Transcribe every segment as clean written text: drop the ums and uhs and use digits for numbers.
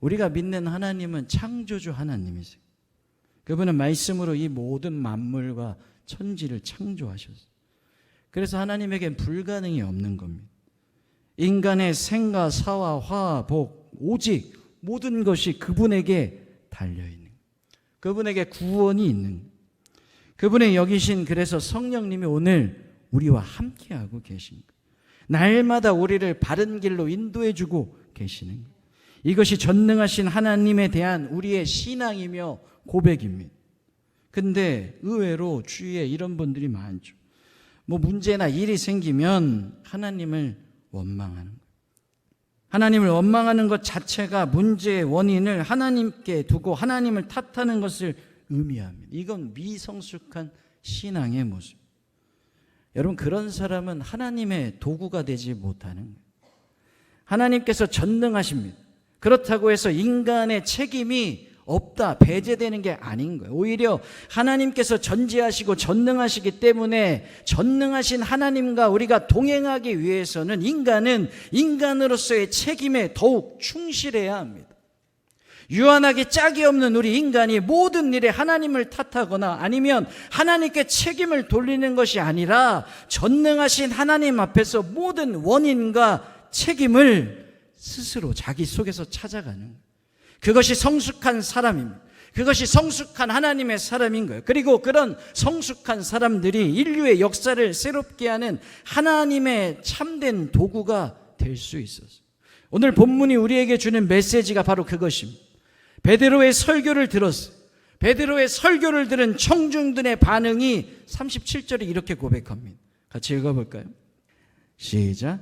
우리가 믿는 하나님은 창조주 하나님이세요. 그분은 말씀으로 이 모든 만물과 천지를 창조하셨어요. 그래서 하나님에겐 불가능이 없는 겁니다. 인간의 생과 사와 화, 복, 오직 모든 것이 그분에게 달려있는 거예요. 그분에게 구원이 있는 거예요. 그분의 여기신 그래서 성령님이 오늘 우리와 함께하고 계신 거예요. 날마다 우리를 바른 길로 인도해주고 계시는 거예요. 이것이 전능하신 하나님에 대한 우리의 신앙이며 고백입니다. 근데 의외로 주위에 이런 분들이 많죠. 문제나 일이 생기면 하나님을 원망하는 거예요. 하나님을 원망하는 것 자체가 문제의 원인을 하나님께 두고 하나님을 탓하는 것을 의미합니다. 이건 미성숙한 신앙의 모습. 여러분, 그런 사람은 하나님의 도구가 되지 못하는 거예요. 하나님께서 전능하십니다. 그렇다고 해서 인간의 책임이 없다, 배제되는 게 아닌 거예요. 오히려 하나님께서 전지하시고 전능하시기 때문에 전능하신 하나님과 우리가 동행하기 위해서는 인간은 인간으로서의 책임에 더욱 충실해야 합니다. 유한하게 짝이 없는 우리 인간이 모든 일에 하나님을 탓하거나 아니면 하나님께 책임을 돌리는 것이 아니라 전능하신 하나님 앞에서 모든 원인과 책임을 스스로 자기 속에서 찾아가는 거예요. 그것이 성숙한 사람입니다. 그것이 성숙한 하나님의 사람인 거예요. 그리고 그런 성숙한 사람들이 인류의 역사를 새롭게 하는 하나님의 참된 도구가 될 수 있었어요. 오늘 본문이 우리에게 주는 메시지가 바로 그것입니다. 베드로의 설교를 들었어요. 베드로의 설교를 들은 청중들의 반응이 37절에 이렇게 고백합니다. 같이 읽어볼까요? 시작.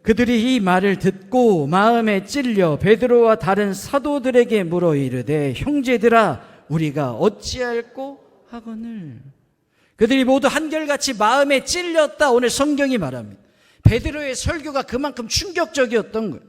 그들이 이 말을 듣고 마음에 찔려 베드로와 다른 사도들에게 물어 이르되 형제들아 우리가 어찌할꼬 하거늘. 그들이 모두 한결같이 마음에 찔렸다. 오늘 성경이 말합니다. 베드로의 설교가 그만큼 충격적이었던 거예요.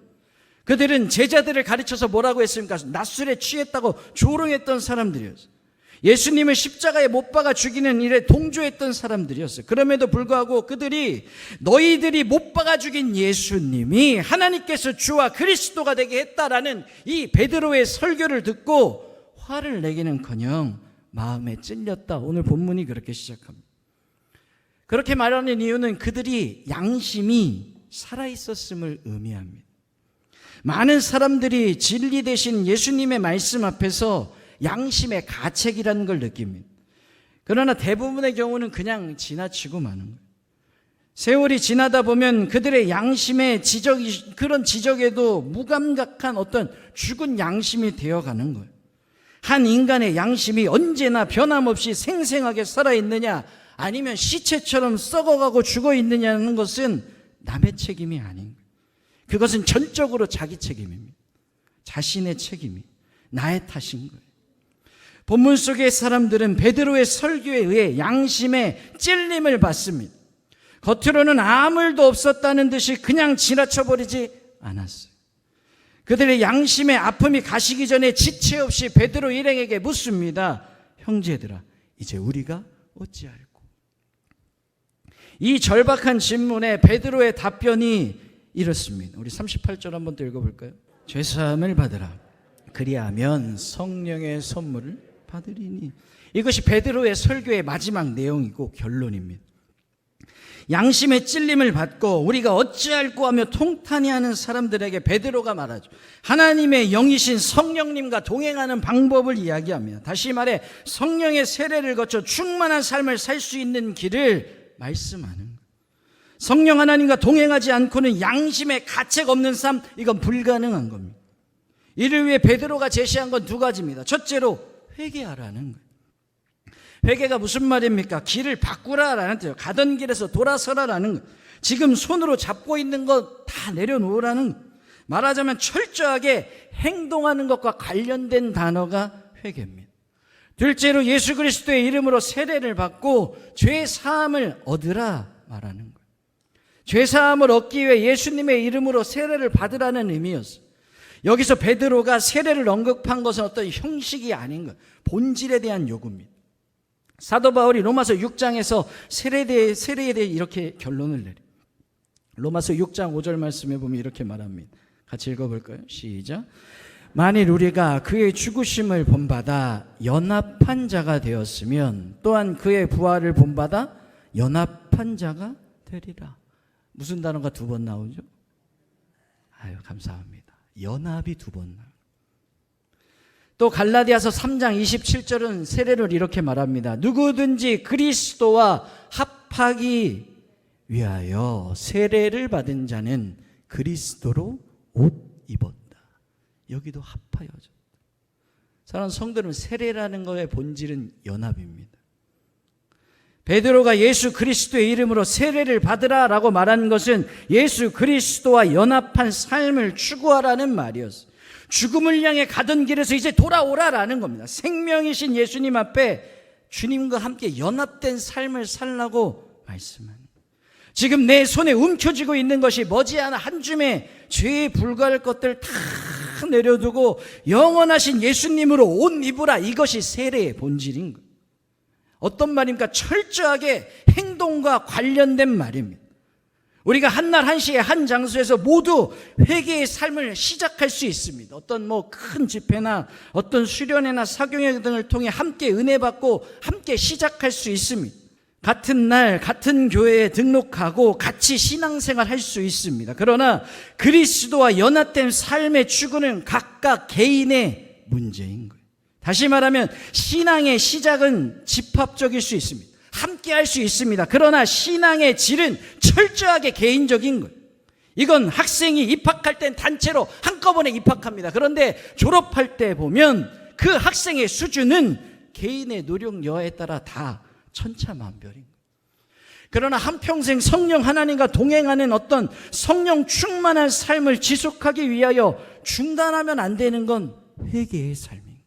그들은 제자들을 가르쳐서 뭐라고 했습니까? 낮술에 취했다고 조롱했던 사람들이었어요. 예수님을 십자가에 못 박아 죽이는 일에 동조했던 사람들이었어요. 그럼에도 불구하고 그들이 너희들이 못 박아 죽인 예수님이 하나님께서 주와 그리스도가 되게 했다라는 이 베드로의 설교를 듣고 화를 내기는커녕 마음에 찔렸다. 오늘 본문이 그렇게 시작합니다. 그렇게 말하는 이유는 그들이 양심이 살아있었음을 의미합니다. 많은 사람들이 진리 되신 예수님의 말씀 앞에서 양심의 가책이라는 걸 느낍니다. 그러나 대부분의 경우는 그냥 지나치고 마는 거예요. 세월이 지나다 보면 그들의 양심의 그런 지적에도 무감각한 어떤 죽은 양심이 되어가는 거예요. 한 인간의 양심이 언제나 변함없이 생생하게 살아있느냐 아니면 시체처럼 썩어가고 죽어있느냐는 것은 남의 책임이 아닌 거예요. 그것은 전적으로 자기 책임입니다. 자신의 책임이 나의 탓인 거예요. 본문 속의 사람들은 베드로의 설교에 의해 양심의 찔림을 받습니다. 겉으로는 아무 일도 없었다는 듯이 그냥 지나쳐버리지 않았어요. 그들의 양심의 아픔이 가시기 전에 지체 없이 베드로 일행에게 묻습니다. 형제들아 이제 우리가 어찌할꼬. 이 절박한 질문에 베드로의 답변이 이렇습니다. 우리 38절 한번 더 읽어볼까요? 죄사함을 받으라. 그리하면 성령의 선물을 받으리니. 이것이 베드로의 설교의 마지막 내용이고 결론입니다. 양심의 찔림을 받고 우리가 어찌할꼬 하며 통탄히 하는 사람들에게 베드로가 말하죠. 하나님의 영이신 성령님과 동행하는 방법을 이야기합니다. 다시 말해 성령의 세례를 거쳐 충만한 삶을 살 수 있는 길을 말씀하는 거예요. 성령 하나님과 동행하지 않고는 양심의 가책 없는 삶, 이건 불가능한 겁니다. 이를 위해 베드로가 제시한 건 두 가지입니다. 첫째로 회개하라는 거예요. 회개가 무슨 말입니까? 길을 바꾸라라는 뜻이에요. 가던 길에서 돌아서라라는 거예요. 지금 손으로 잡고 있는 것 다 내려놓으라는 거예요. 말하자면 철저하게 행동하는 것과 관련된 단어가 회개입니다. 둘째로 예수 그리스도의 이름으로 세례를 받고 죄 사함을 얻으라 말하는 거예요. 죄 사함을 얻기 위해 예수님의 이름으로 세례를 받으라는 의미였어요. 여기서 베드로가 세례를 언급한 것은 어떤 형식이 아닌 것, 본질에 대한 요구입니다. 사도 바울이 로마서 6장에서 세례에 대해 이렇게 결론을 내려. 로마서 6장 5절 말씀에 보면 이렇게 말합니다. 같이 읽어볼까요? 시작. 만일 우리가 그의 죽으심을 본받아 연합한 자가 되었으면 또한 그의 부활을 본받아 연합한 자가 되리라. 무슨 단어가 두 번 나오죠? 아유, 감사합니다. 연합이 두 번 나와요. 또 갈라디아서 3장 27절은 세례를 이렇게 말합니다. 누구든지 그리스도와 합하기 위하여 세례를 받은 자는 그리스도로 옷 입었다. 여기도 합하여졌다. 사랑하는 성도는 세례라는 것의 본질은 연합입니다. 베드로가 예수 그리스도의 이름으로 세례를 받으라라고 말한 것은 예수 그리스도와 연합한 삶을 추구하라는 말이었어요. 죽음을 향해 가던 길에서 이제 돌아오라라는 겁니다. 생명이신 예수님 앞에 주님과 함께 연합된 삶을 살라고 말씀합니다. 지금 내 손에 움켜쥐고 있는 것이 머지않아 한 줌의 죄에 불과할 것들 다 내려두고 영원하신 예수님으로 옷 입으라. 이것이 세례의 본질인 거예요. 어떤 말입니까? 철저하게 행동과 관련된 말입니다. 우리가 한날 한시에 한 장소에서 모두 회개의 삶을 시작할 수 있습니다. 어떤 큰 집회나 어떤 수련회나 사경회 등을 통해 함께 은혜 받고 함께 시작할 수 있습니다. 같은 날 같은 교회에 등록하고 같이 신앙생활 할 수 있습니다. 그러나 그리스도와 연합된 삶의 추구는 각각 개인의 문제인 거예요. 다시 말하면 신앙의 시작은 집합적일 수 있습니다. 함께 할 수 있습니다. 그러나 신앙의 질은 철저하게 개인적인 거예요. 이건 학생이 입학할 땐 단체로 한꺼번에 입학합니다. 그런데 졸업할 때 보면 그 학생의 수준은 개인의 노력 여하에 따라 다 천차만별인 거예요. 그러나 한평생 성령 하나님과 동행하는 어떤 성령 충만한 삶을 지속하기 위하여 중단하면 안 되는 건 회개의 삶인 거예요.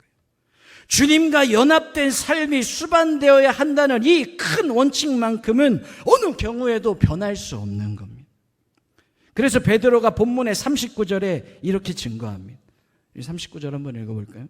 주님과 연합된 삶이 수반되어야 한다는 이 큰 원칙만큼은 어느 경우에도 변할 수 없는 겁니다. 그래서 베드로가 본문의 39절에 이렇게 증거합니다. 39절 한번 읽어볼까요?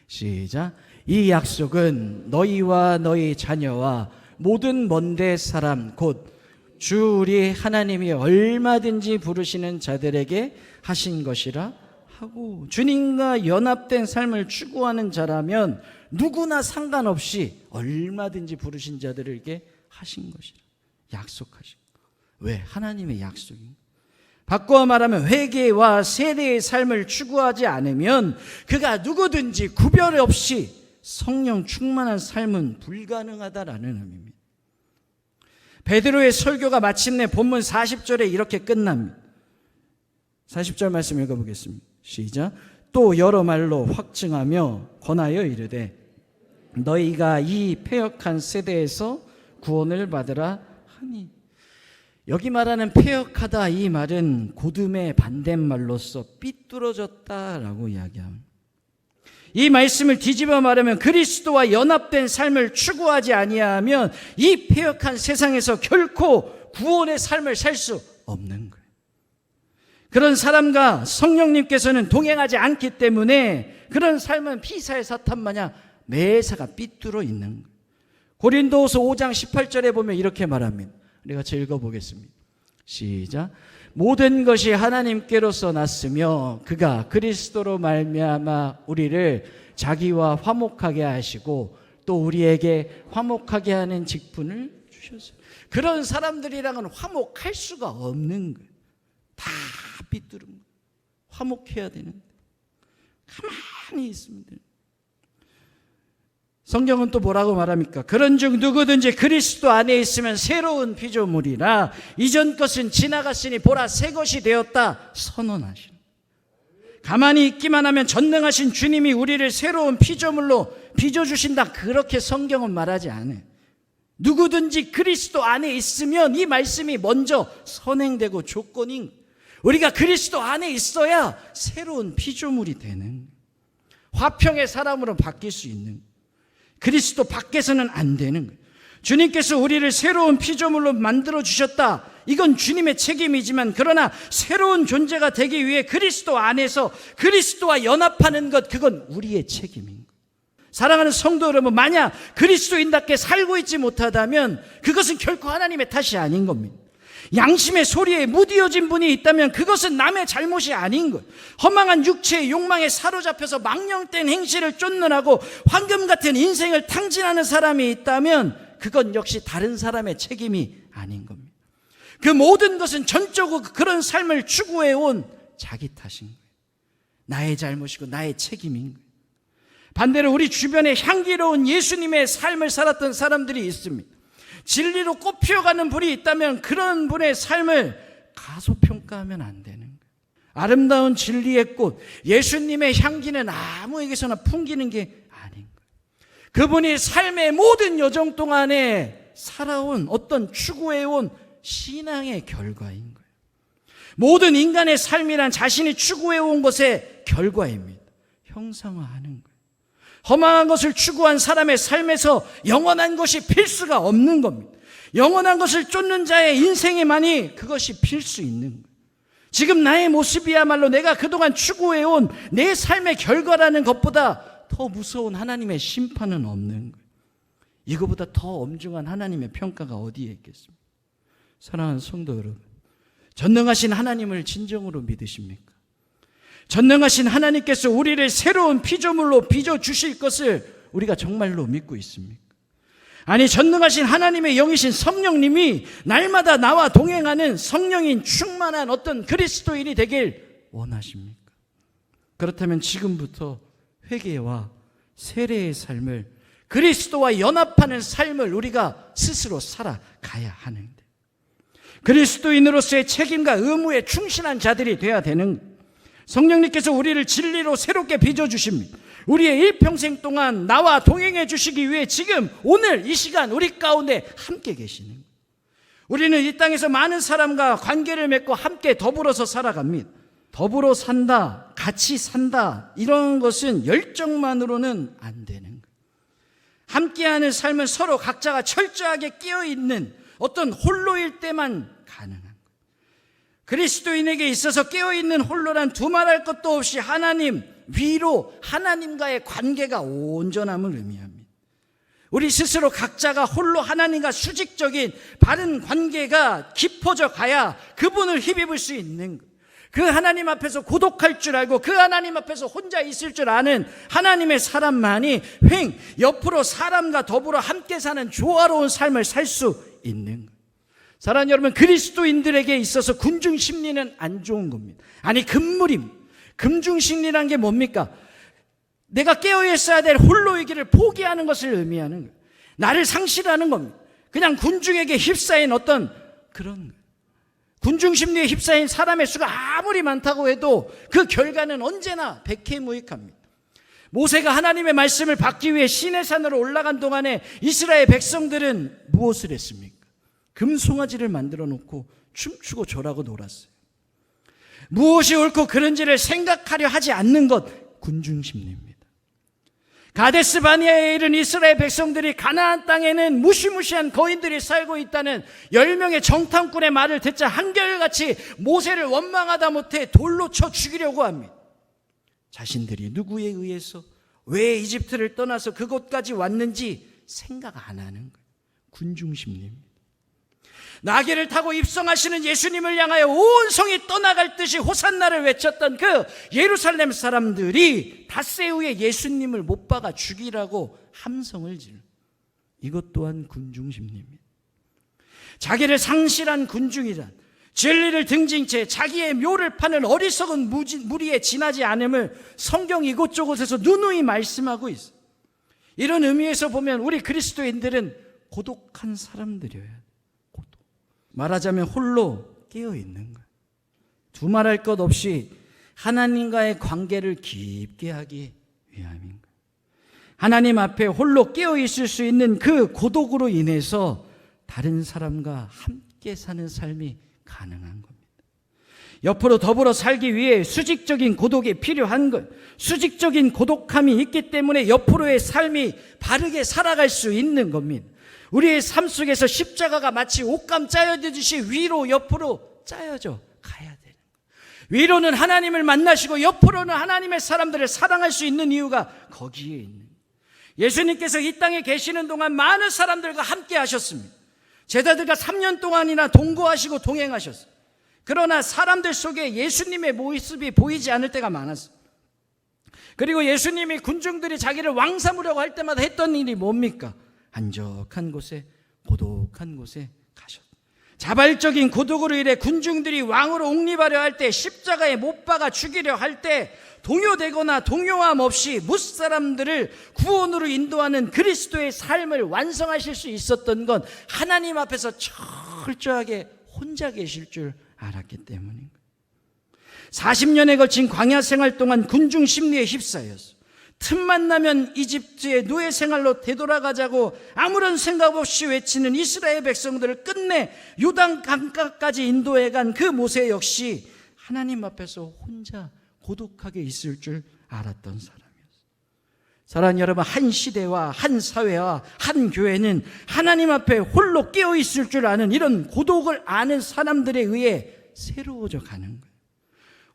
시작. 이 약속은 너희와 너희 자녀와 모든 먼데 사람 곧 주 우리 하나님이 얼마든지 부르시는 자들에게 하신 것이라 하고, 주님과 연합된 삶을 추구하는 자라면 누구나 상관없이 얼마든지 부르신 자들에게 하신 것이라, 약속하신 것. 왜? 하나님의 약속입니다. 바꿔 말하면 회개와 세례의 삶을 추구하지 않으면 그가 누구든지 구별 없이 성령 충만한 삶은 불가능하다라는 의미입니다. 베드로의 설교가 마침내 본문 40절에 이렇게 끝납니다. 40절 말씀 읽어보겠습니다. 시작. 또 여러 말로 확증하며 권하여 이르되 너희가 이 패역한 세대에서 구원을 받으라 하니. 여기 말하는 패역하다, 이 말은 고듬의 반대말로서 삐뚤어졌다라고 이야기합니다. 이 말씀을 뒤집어 말하면 그리스도와 연합된 삶을 추구하지 아니하면 이 패역한 세상에서 결코 구원의 삶을 살 수 없는 거예요. 그런 사람과 성령님께서는 동행하지 않기 때문에 그런 삶은 피사의 사탄 마냥 매사가 삐뚤어 있는 거예요. 고린도후서 5장 18절에 보면 이렇게 말합니다. 우리가 같이 읽어보겠습니다. 시작. 모든 것이 하나님께로서 났으며 그가 그리스도로 말미암아 우리를 자기와 화목하게 하시고 또 우리에게 화목하게 하는 직분을 주셨어요. 그런 사람들이랑은 화목할 수가 없는 거예요. 다 삐뚤은 거예요. 화목해야 되는데 가만히 있으면 돼요. 성경은 또 뭐라고 말합니까? 그런즉 누구든지 그리스도 안에 있으면 새로운 피조물이라 이전 것은 지나갔으니 보라 새 것이 되었다 선언하시는. 가만히 있기만 하면 전능하신 주님이 우리를 새로운 피조물로 빚어주신다, 그렇게 성경은 말하지 않아요. 누구든지 그리스도 안에 있으면 이 말씀이 먼저 선행되고 조건인, 우리가 그리스도 안에 있어야 새로운 피조물이 되는, 화평의 사람으로 바뀔 수 있는, 그리스도 밖에서는 안 되는 거예요. 주님께서 우리를 새로운 피조물로 만들어 주셨다, 이건 주님의 책임이지만 그러나 새로운 존재가 되기 위해 그리스도 안에서 그리스도와 연합하는 것, 그건 우리의 책임인 거예요. 사랑하는 성도 여러분, 만약 그리스도인답게 살고 있지 못하다면 그것은 결코 하나님의 탓이 아닌 겁니다. 양심의 소리에 무디어진 분이 있다면 그것은 남의 잘못이 아닌 것. 허망한 육체의 욕망에 사로잡혀서 망령된 행실을 쫓느라고 황금 같은 인생을 탕진하는 사람이 있다면 그건 역시 다른 사람의 책임이 아닌 겁니다. 그 모든 것은 전적으로 그런 삶을 추구해온 자기 탓인 거예요. 나의 잘못이고 나의 책임인 거예요. 반대로 우리 주변에 향기로운 예수님의 삶을 살았던 사람들이 있습니다. 진리로 꽃피어가는 분이 있다면 그런 분의 삶을 가소평가하면 안 되는 거예요. 아름다운 진리의 꽃, 예수님의 향기는 아무에게서나 풍기는 게 아닌 거예요. 그분이 삶의 모든 여정 동안에 살아온 어떤 추구해온 신앙의 결과인 거예요. 모든 인간의 삶이란 자신이 추구해온 것의 결과입니다. 형상화하는 거예요. 허망한 것을 추구한 사람의 삶에서 영원한 것이 필수가 없는 겁니다. 영원한 것을 쫓는 자의 인생에만이 그것이 필수 있는 거예요. 지금 나의 모습이야말로 내가 그동안 추구해온 내 삶의 결과라는 것보다 더 무서운 하나님의 심판은 없는 거예요. 이거보다 더 엄중한 하나님의 평가가 어디에 있겠습니까? 사랑하는 성도 여러분, 전능하신 하나님을 진정으로 믿으십니까? 전능하신 하나님께서 우리를 새로운 피조물로 빚어주실 것을 우리가 정말로 믿고 있습니까? 아니, 전능하신 하나님의 영이신 성령님이 날마다 나와 동행하는 성령인 충만한 어떤 그리스도인이 되길 원하십니까? 그렇다면 지금부터 회개와 세례의 삶을, 그리스도와 연합하는 삶을 우리가 스스로 살아가야 하는데, 그리스도인으로서의 책임과 의무에 충실한 자들이 되어야 되는, 성령님께서 우리를 진리로 새롭게 빚어주십니다. 우리의 일평생 동안 나와 동행해 주시기 위해 지금 오늘 이 시간 우리 가운데 함께 계시는 거예요. 우리는 이 땅에서 많은 사람과 관계를 맺고 함께 더불어서 살아갑니다. 더불어 산다, 같이 산다, 이런 것은 열정만으로는 안 되는 거예요. 함께하는 삶은 서로 각자가 철저하게 깨어있는 어떤 홀로일 때만 가능한 거예요. 그리스도인에게 있어서 깨어있는 홀로란 두말할 것도 없이 하나님 위로, 하나님과의 관계가 온전함을 의미합니다. 우리 스스로 각자가 홀로 하나님과 수직적인 바른 관계가 깊어져 가야 그분을 힘입을 수 있는 거예요. 그 하나님 앞에서 고독할 줄 알고 그 하나님 앞에서 혼자 있을 줄 아는 하나님의 사람만이 옆으로 사람과 더불어 함께 사는 조화로운 삶을 살 수 있는 거예요. 사랑하는 여러분, 그리스도인들에게 있어서 군중심리는 안 좋은 겁니다. 아니, 금물임. 금중심리란 게 뭡니까? 내가 깨어있어야 될 홀로이기를 포기하는 것을 의미하는 거예요. 나를 상실하는 겁니다. 그냥 군중에게 휩싸인 어떤 그런 거예요. 군중심리에 휩싸인 사람의 수가 아무리 많다고 해도 그 결과는 언제나 백해무익합니다. 모세가 하나님의 말씀을 받기 위해 시내산으로 올라간 동안에 이스라엘 백성들은 무엇을 했습니까? 금송아지를 만들어 놓고 춤추고 절하고 놀았어요. 무엇이 옳고 그른지를 생각하려 하지 않는 것, 군중심리입니다. 가데스 바네아에 이른 이스라엘 백성들이 가나안 땅에는 무시무시한 거인들이 살고 있다는 10명의 정탐꾼의 말을 듣자 한결같이 모세를 원망하다 못해 돌로 쳐 죽이려고 합니다. 자신들이 누구에 의해서 왜 이집트를 떠나서 그곳까지 왔는지 생각 안 하는 거예요. 군중심리입니다. 나귀를 타고 입성하시는 예수님을 향하여 온 성이 떠나갈 듯이 호산나를 외쳤던 그 예루살렘 사람들이 닷새 후에 예수님을 못 박아 죽이라고 함성을 지르는, 이것 또한 군중심리입니다. 자기를 상실한 군중이란 진리를 등진 채 자기의 묘를 파는 어리석은 무리에 지나지 않음을 성경 이곳저곳에서 누누이 말씀하고 있어요. 이런 의미에서 보면 우리 그리스도인들은 고독한 사람들이어야 돼요. 말하자면 홀로 깨어있는 거예요. 두말할 것 없이 하나님과의 관계를 깊게 하기 위함인 거예요. 하나님 앞에 홀로 깨어있을 수 있는 그 고독으로 인해서 다른 사람과 함께 사는 삶이 가능한 겁니다. 옆으로 더불어 살기 위해 수직적인 고독이 필요한 것, 수직적인 고독함이 있기 때문에 옆으로의 삶이 바르게 살아갈 수 있는 겁니다. 우리의 삶 속에서 십자가가 마치 옷감 짜여지듯이 위로 옆으로 짜여져 가야 되는 거예요. 위로는 하나님을 만나시고 옆으로는 하나님의 사람들을 사랑할 수 있는 이유가 거기에 있는 거예요. 예수님께서 이 땅에 계시는 동안 많은 사람들과 함께 하셨습니다. 제자들과 3년 동안이나 동거하시고 동행하셨어요. 그러나 사람들 속에 예수님의 모습이 보이지 않을 때가 많았어요. 그리고 예수님이 군중들이 자기를 왕 삼으려고 할 때마다 했던 일이 뭡니까? 한적한 곳에, 고독한 곳에 가셨어요. 자발적인 고독으로 인해 군중들이 왕으로 옹립하려 할 때, 십자가에 못 박아 죽이려 할 때 동요되거나 동요함 없이 무사람들을 구원으로 인도하는 그리스도의 삶을 완성하실 수 있었던 건 하나님 앞에서 철저하게 혼자 계실 줄 알았기 때문인 거예요. 40년에 걸친 광야 생활 동안 군중 심리에 휩싸였어. 틈만 나면 이집트의 노예 생활로 되돌아가자고 아무런 생각 없이 외치는 이스라엘 백성들을 끝내 요단 강가까지 인도해간 그 모세 역시 하나님 앞에서 혼자 고독하게 있을 줄 알았던 사람이었어요. 사랑하는 여러분, 한 시대와 한 사회와 한 교회는 하나님 앞에 홀로 깨어 있을 줄 아는 이런 고독을 아는 사람들에 의해 새로워져 가는 거예요.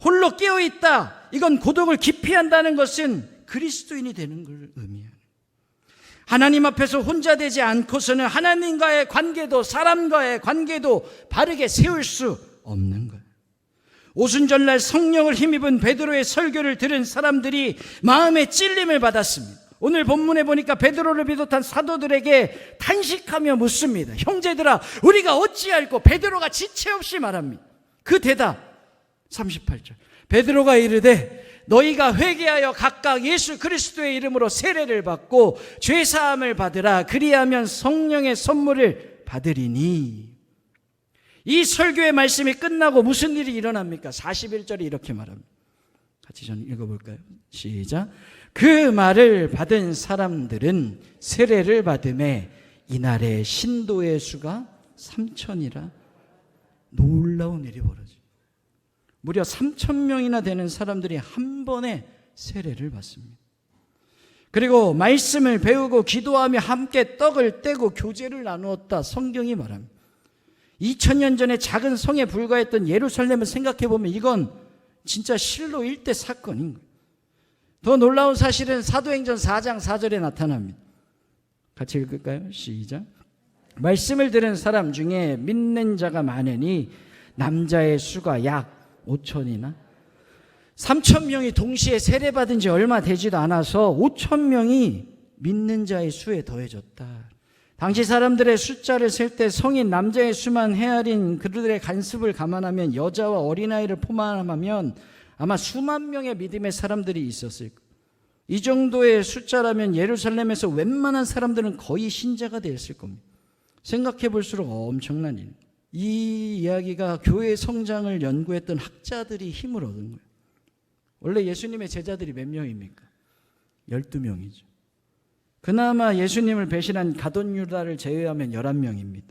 홀로 깨어 있다, 이건 고독을 기피한다는 것은 그리스도인이 되는 걸 의미해요. 하나님 앞에서 혼자 되지 않고서는 하나님과의 관계도 사람과의 관계도 바르게 세울 수 없는 거예요. 오순절날 성령을 힘입은 베드로의 설교를 들은 사람들이 마음에 찔림을 받았습니다. 오늘 본문에 보니까 베드로를 비롯한 사도들에게 탄식하며 묻습니다. 형제들아, 우리가 어찌할꼬? 베드로가 지체 없이 말합니다. 그 대답 38절. 베드로가 이르되 너희가 회개하여 각각 예수 그리스도의 이름으로 세례를 받고 죄사함을 받으라. 그리하면 성령의 선물을 받으리니. 이 설교의 말씀이 끝나고 무슨 일이 일어납니까? 41절에 이렇게 말합니다. 같이 좀 읽어볼까요? 시작. 그 말을 받은 사람들은 세례를 받음에 이날의 신도의 수가 3,000이라. 놀라운 일이 벌어져요. 무려 3,000명이나 되는 사람들이 한 번에 세례를 받습니다. 그리고 말씀을 배우고 기도하며 함께 떡을 떼고 교제를 나누었다, 성경이 말합니다. 2000년 전에 작은 성에 불과했던 예루살렘을 생각해보면 이건 진짜 실로 일대 사건인 거예요. 더 놀라운 사실은 사도행전 4장 4절에 나타납니다. 같이 읽을까요? 시작. 말씀을 들은 사람 중에 믿는 자가 많으니 남자의 수가 약 5,000이나 3,000명이 동시에 세례받은 지 얼마 되지도 않아서 5,000명이 믿는 자의 수에 더해졌다. 당시 사람들의 숫자를 셀 때 성인 남자의 수만 헤아린 그들의 간습을 감안하면 여자와 어린아이를 포함하면 아마 수만 명의 믿음의 사람들이 있었을 거예요. 이 정도의 숫자라면 예루살렘에서 웬만한 사람들은 거의 신자가 되었을 겁니다. 생각해 볼수록 엄청난 일. 이 이야기가 교회 성장을 연구했던 학자들이 힘을 얻은 거예요. 원래 예수님의 제자들이 몇 명입니까? 12명이죠. 그나마 예수님을 배신한 가룟 유다를 제외하면 11명입니다.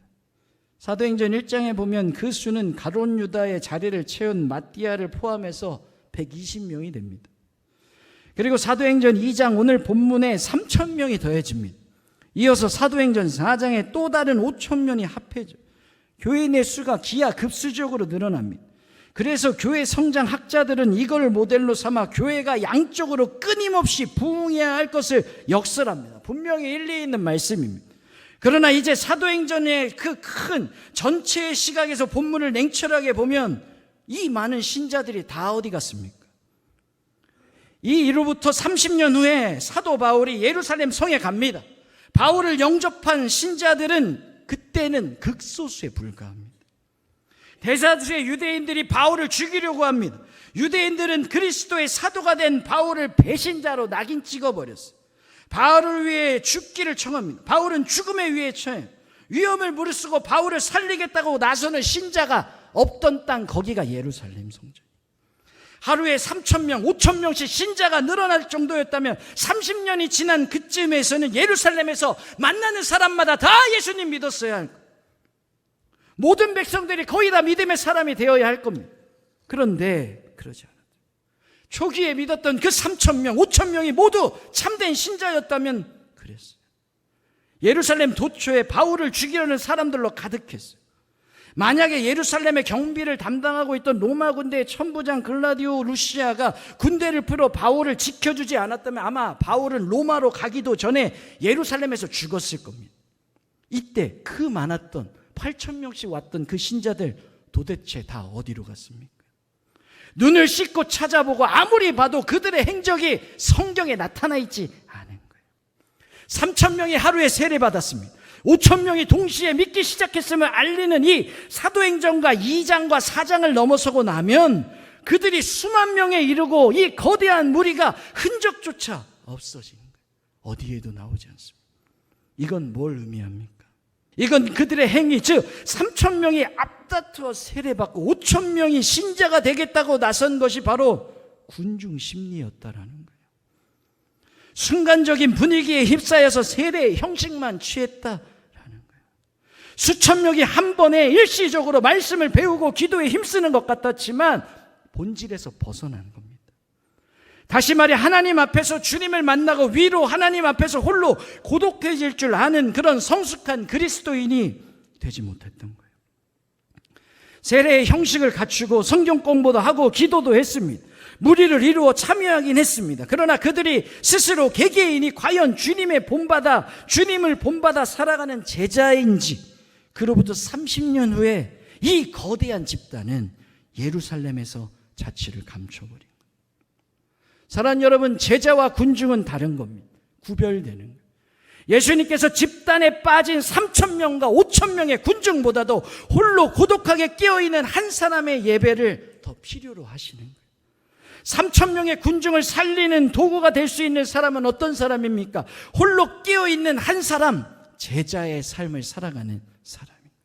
사도행전 1장에 보면 그 수는 가룟 유다의 자리를 채운 마띠아를 포함해서 120명이 됩니다. 그리고 사도행전 2장 오늘 본문에 3,000명이 더해집니다. 이어서 사도행전 4장에 또 다른 5,000명이 합해져 교인의 수가 기하급수적으로 늘어납니다. 그래서 교회 성장 학자들은 이걸 모델로 삼아 교회가 양쪽으로 끊임없이 부흥해야 할 것을 역설합니다. 분명히 일리 있는 말씀입니다. 그러나 이제 사도행전의 그 큰 전체의 시각에서 본문을 냉철하게 보면 이 많은 신자들이 다 어디 갔습니까? 이 이로부터 30년 후에 사도 바울이 예루살렘 성에 갑니다. 바울을 영접한 신자들은 그때는 극소수에 불과합니다. 대다수의 유대인들이 바울을 죽이려고 합니다. 유대인들은 그리스도의 사도가 된 바울을 배신자로 낙인 찍어버렸어요. 바울을 위해 죽기를 청합니다. 바울은 죽음의 위에 처해요. 위험을 무릅쓰고 바울을 살리겠다고 나서는 신자가 없던 땅, 거기가 예루살렘 성전. 하루에 3,000명, 5,000명씩 신자가 늘어날 정도였다면 30년이 지난 그쯤에서는 예루살렘에서 만나는 사람마다 다 예수님 믿었어야 할 거예요. 모든 백성들이 거의 다 믿음의 사람이 되어야 할 겁니다. 그런데 그러지 않았어요. 초기에 믿었던 그 3,000명, 5,000명이 모두 참된 신자였다면 그랬어요. 예루살렘 도처에 바울을 죽이려는 사람들로 가득했어요. 만약에 예루살렘의 경비를 담당하고 있던 로마 군대의 천부장 글라디오 루시아가 군대를 풀어 바울을 지켜주지 않았다면 아마 바울은 로마로 가기도 전에 예루살렘에서 죽었을 겁니다. 이때 그 많았던 8,000명씩 왔던 그 신자들 도대체 다 어디로 갔습니까? 눈을 씻고 찾아보고 아무리 봐도 그들의 행적이 성경에 나타나 있지 않은 거예요. 3,000명이 하루에 세례받았습니다. 5,000명이 동시에 믿기 시작했음을 알리는 이 사도행전과 2장과 4장을 넘어서고 나면 그들이 수만 명에 이르고 이 거대한 무리가 흔적조차 없어진 거예요. 어디에도 나오지 않습니다. 이건 뭘 의미합니까? 이건 그들의 행위, 즉 3,000명이 앞다투어 세례받고 5,000명이 신자가 되겠다고 나선 것이 바로 군중 심리였다라는 거예요. 순간적인 분위기에 휩싸여서 세례의 형식만 취했다라는 거예요. 수천 명이 한 번에 일시적으로 말씀을 배우고 기도에 힘쓰는 것 같았지만 본질에서 벗어난 겁니다. 다시 말해 하나님 앞에서 주님을 만나고 위로 하나님 앞에서 홀로 고독해질 줄 아는 그런 성숙한 그리스도인이 되지 못했던 거예요. 세례의 형식을 갖추고 성경 공부도 하고 기도도 했습니다. 무리를 이루어 참여하긴 했습니다. 그러나 그들이 스스로 개개인이 과연 주님을 본받아 살아가는 제자인지, 그로부터 30년 후에 이 거대한 집단은 예루살렘에서 자취를 감춰버린 거예요. 사랑하는 여러분, 제자와 군중은 다른 겁니다. 구별되는 거예요. 예수님께서 집단에 빠진 3,000명과 5,000명의 군중보다도 홀로 고독하게 깨어있는 한 사람의 예배를 더 필요로 하시는 거예요. 3,000명의 군중을 살리는 도구가 될 수 있는 사람은 어떤 사람입니까? 홀로 깨어있는 한 사람, 제자의 삶을 살아가는 사람입니다.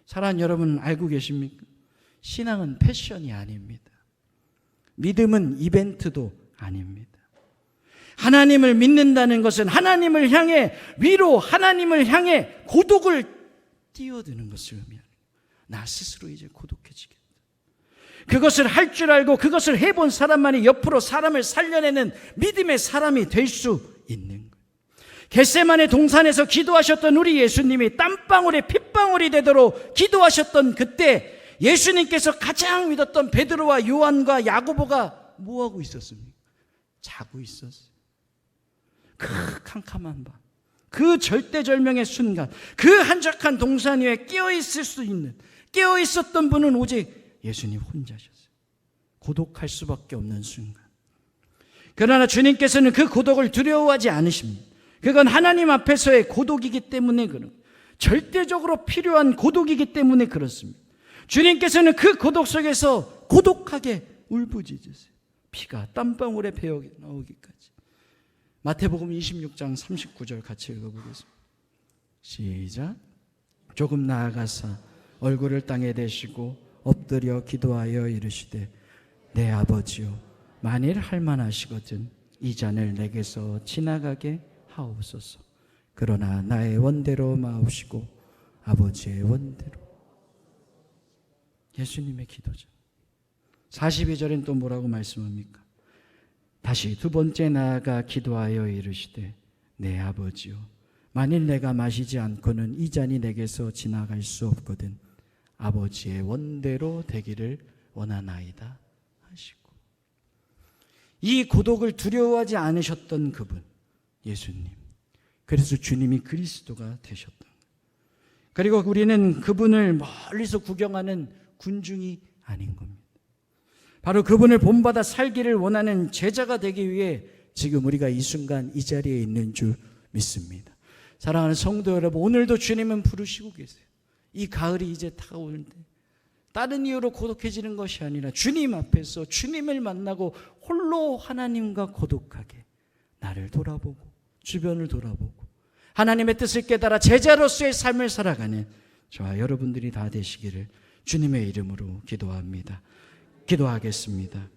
사랑하는 여러분, 알고 계십니까? 신앙은 패션이 아닙니다. 믿음은 이벤트도 아닙니다. 하나님을 믿는다는 것은 하나님을 향해 위로, 하나님을 향해 고독을 뛰어드는 것을 의미합니다. 나 스스로 이제 고독해지겠다. 그것을 할 줄 알고 그것을 해본 사람만이 옆으로 사람을 살려내는 믿음의 사람이 될 수 있는 거예요. 겟세마네 동산에서 기도하셨던 우리 예수님이 땀방울에 핏방울이 되도록 기도하셨던 그때 예수님께서 가장 믿었던 베드로와 요한과 야고보가 뭐하고 있었습니까? 자고 있었어요. 그 캄캄한 밤, 그 절대절명의 순간, 그 한적한 동산 위에 깨어있을 수 있는, 깨어있었던 분은 오직 예수님 혼자셨어요. 고독할 수밖에 없는 순간. 그러나 주님께서는 그 고독을 두려워하지 않으십니다. 그건 하나님 앞에서의 고독이기 때문에 그런, 절대적으로 필요한 고독이기 때문에 그렇습니다. 주님께서는 그 고독 속에서 고독하게 울부짖으세요. 피가 땀방울에 배어 나오기까지. 마태복음 26장 39절 같이 읽어보겠습니다. 시작. 조금 나아가사 얼굴을 땅에 대시고 엎드려 기도하여 이르시되 내 아버지요, 만일 할만하시거든 이 잔을 내게서 지나가게 하옵소서. 그러나 나의 원대로 마옵시고 아버지의 원대로. 예수님의 기도죠. 42절엔 또 뭐라고 말씀합니까? 다시 두 번째 나아가 기도하여 이르시되 내 아버지요, 만일 내가 마시지 않고는 이 잔이 내게서 지나갈 수 없거든 아버지의 원대로 되기를 원하나이다 하시고. 이 고독을 두려워하지 않으셨던 그분, 예수님. 그래서 주님이 그리스도가 되셨던 거예요. 그리고 우리는 그분을 멀리서 구경하는 군중이 아닌 겁니다. 바로 그분을 본받아 살기를 원하는 제자가 되기 위해 지금 우리가 이 순간 이 자리에 있는 줄 믿습니다. 사랑하는 성도 여러분, 오늘도 주님은 부르시고 계세요. 이 가을이 이제 다가오는데 다른 이유로 고독해지는 것이 아니라 주님 앞에서 주님을 만나고 홀로 하나님과 고독하게 나를 돌아보고 주변을 돌아보고 하나님의 뜻을 깨달아 제자로서의 삶을 살아가는 저와 여러분들이 다 되시기를 주님의 이름으로 기도합니다. 기도하겠습니다.